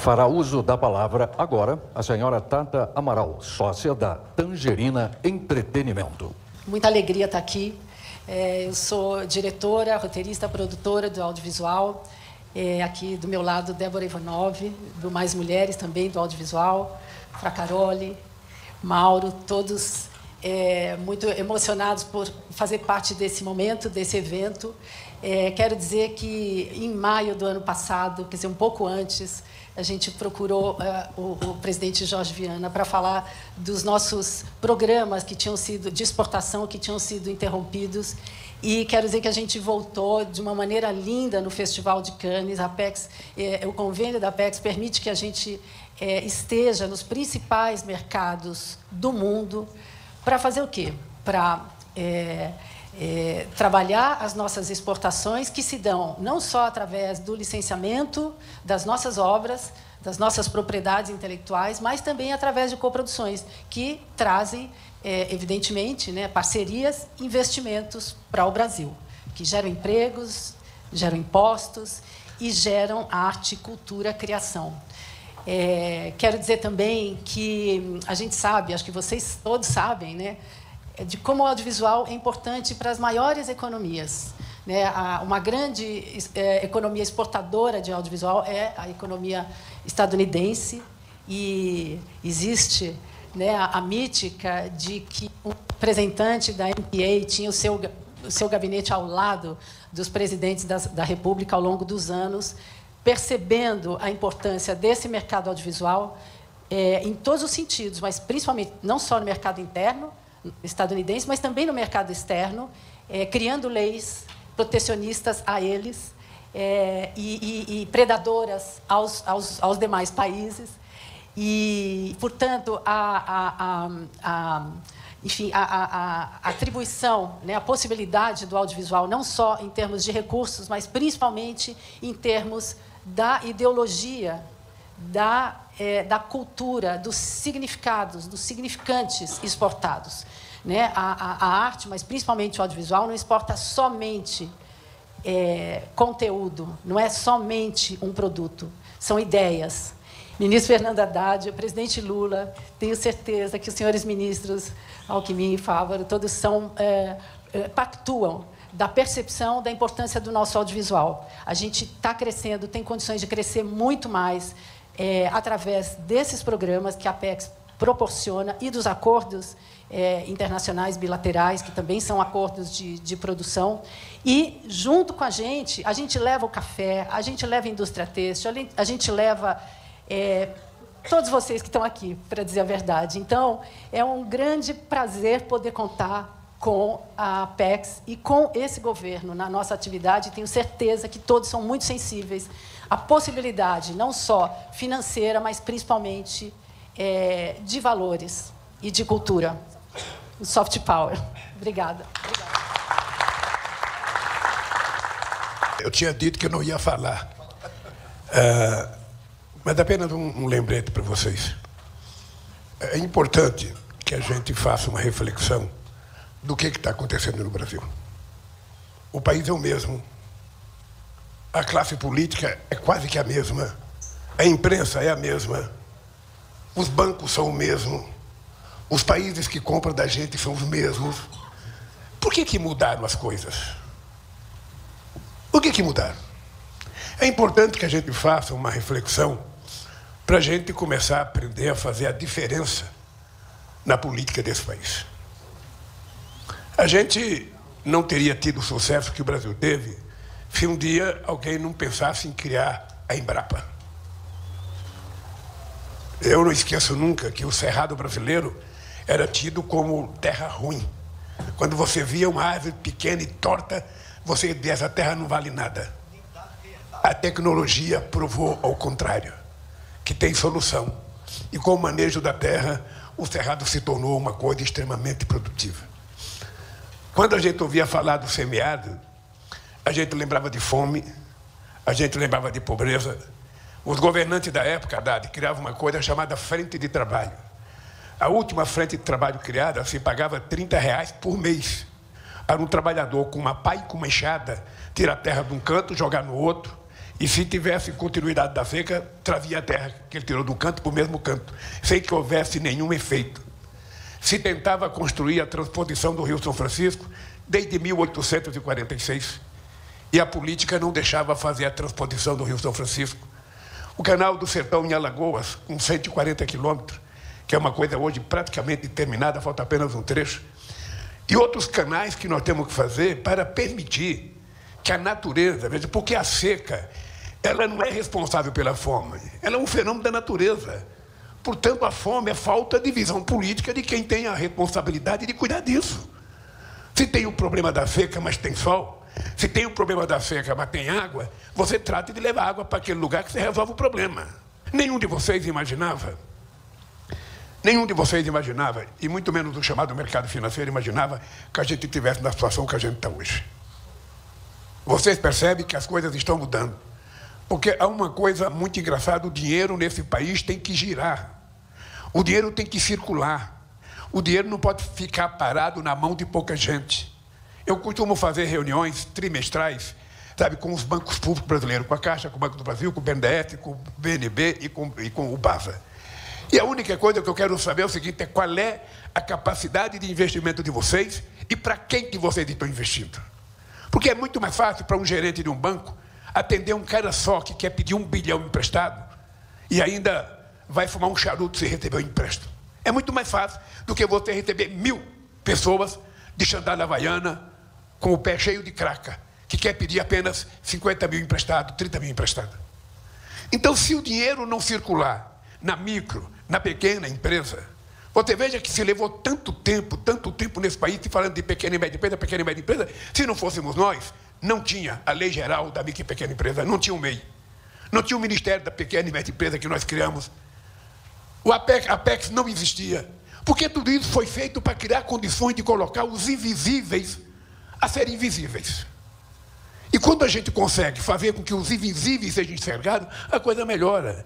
Fará uso da palavra agora a senhora Tata Amaral, sócia da Tangerina Entretenimento. Muita alegria estar aqui. Eu sou diretora, roteirista, produtora do audiovisual. Aqui do meu lado, Débora Ivanov, do Mais Mulheres também, do audiovisual. Fra Carole, Mauro, todos muito emocionados por fazer parte desse momento, desse evento. Quero dizer que em maio do ano passado, quer dizer, um pouco antes, a gente procurou o presidente Jorge Viana para falar dos nossos programas que tinham sido de exportação, que tinham sido interrompidos. E quero dizer que a gente voltou de uma maneira linda no Festival de Cannes. A Apex, o convênio da Apex permite que a gente esteja nos principais mercados do mundo para fazer o quê? Para trabalhar as nossas exportações, que se dão não só através do licenciamento das nossas obras, das nossas propriedades intelectuais, mas também através de coproduções, que trazem, evidentemente, parcerias, investimentos para o Brasil, que geram empregos, geram impostos e geram arte, cultura, criação. Quero dizer também que a gente sabe, acho que vocês todos sabem, de como o audiovisual é importante para as maiores economias. Uma grande economia exportadora de audiovisual é a economia estadunidense, e existe a mítica de que um representante da MPA tinha o seu gabinete ao lado dos presidentes da República ao longo dos anos, percebendo a importância desse mercado audiovisual em todos os sentidos, mas principalmente não só no mercado interno estadunidense, mas também no mercado externo, criando leis protecionistas a eles e predadoras aos demais países. E, portanto, enfim, a atribuição, a possibilidade do audiovisual, não só em termos de recursos, mas principalmente em termos da ideologia, da cultura, dos significados, dos significantes exportados. A arte, mas principalmente o audiovisual, não exporta somente conteúdo, não é somente um produto, são ideias. Ministro Fernando Haddad, o presidente Lula, tenho certeza que os senhores ministros Alckmin e Fávaro, todos pactuam da percepção da importância do nosso audiovisual. A gente está crescendo, tem condições de crescer muito mais através desses programas que a Apex proporciona e dos acordos internacionais bilaterais, que também são acordos de produção. E, junto com a gente leva o café, a gente leva a indústria têxtil, a gente leva todos vocês que estão aqui, para dizer a verdade. Então, é um grande prazer poder contar com a Apex e com esse governo na nossa atividade. Tenho certeza que todos são muito sensíveis à possibilidade, não só financeira, mas principalmente de valores e de cultura. O soft power. Obrigada. Eu tinha dito que eu não ia falar. Mas apenas um lembrete para vocês. É importante que a gente faça uma reflexão do que está acontecendo no Brasil. O país é o mesmo. A classe política é quase que a mesma. A imprensa é a mesma. Os bancos são o mesmo. Os países que compram da gente são os mesmos. Por que mudaram as coisas? Por que mudaram? É importante que a gente faça uma reflexão para a gente começar a aprender a fazer a diferença na política desse país. A gente não teria tido o sucesso que o Brasil teve se um dia alguém não pensasse em criar a Embrapa. Eu não esqueço nunca que o cerrado brasileiro era tido como terra ruim. Quando você via uma árvore pequena e torta, você dizia: essa terra não vale nada. A tecnologia provou ao contrário, que tem solução. E com o manejo da terra, o cerrado se tornou uma coisa extremamente produtiva. Quando a gente ouvia falar do semiárido, a gente lembrava de fome, a gente lembrava de pobreza. Os governantes da época, Haddad, criavam uma coisa chamada frente de trabalho. A última frente de trabalho criada se pagava R$30 por mês. Era um trabalhador com uma pá e com uma enxada, tirar a terra de um canto, jogar no outro, E se tivesse continuidade da seca, trazia a terra que ele tirou do canto para o mesmo canto, sem que houvesse nenhum efeito. Se tentava construir a transposição do Rio São Francisco desde 1846, e a política não deixava fazer a transposição do Rio São Francisco. O Canal do Sertão em Alagoas, com 140 quilômetros, que é uma coisa hoje praticamente terminada, falta apenas um trecho, e outros canais que nós temos que fazer para permitir que a natureza, veja, porque a seca, ela não é responsável pela fome, ela é um fenômeno da natureza. Portanto, a fome é falta de visão política de quem tem a responsabilidade de cuidar disso. Se tem o problema da seca, mas tem sol, se tem o problema da seca, mas tem água, você trata de levar água para aquele lugar que você resolve o problema. Nenhum de vocês imaginava, e muito menos o chamado mercado financeiro imaginava que a gente estivesse na situação que a gente está hoje. Vocês percebem que as coisas estão mudando. Porque há uma coisa muito engraçada, o dinheiro nesse país tem que girar. O dinheiro tem que circular. O dinheiro não pode ficar parado na mão de pouca gente. Eu costumo fazer reuniões trimestrais, sabe, com os bancos públicos brasileiros, com a Caixa, com o Banco do Brasil, com o BNDES, com o BNB e com o BASA. E a única coisa que eu quero saber é o seguinte, é qual é a capacidade de investimento de vocês e para quem que vocês estão investindo. Porque é muito mais fácil para um gerente de um banco atender um cara só que quer pedir 1 bilhão emprestado e ainda vai fumar um charuto se receber o empréstimo. É muito mais fácil do que você receber 1000 pessoas de sandália havaiana com o pé cheio de craca, que quer pedir apenas 50 mil emprestado, 30 mil emprestado. Então, se o dinheiro não circular na micro, na pequena empresa, você veja que se levou tanto tempo nesse país, se falando de pequena e média empresa, se não fôssemos nós, não tinha a Lei Geral da Micro e Pequena Empresa, não tinha o MEI, não tinha o Ministério da Pequena e Média Empresa que nós criamos, a Apex não existia, porque tudo isso foi feito para criar condições de colocar os invisíveis a serem visíveis. E quando a gente consegue fazer com que os invisíveis sejam enxergados, a coisa melhora.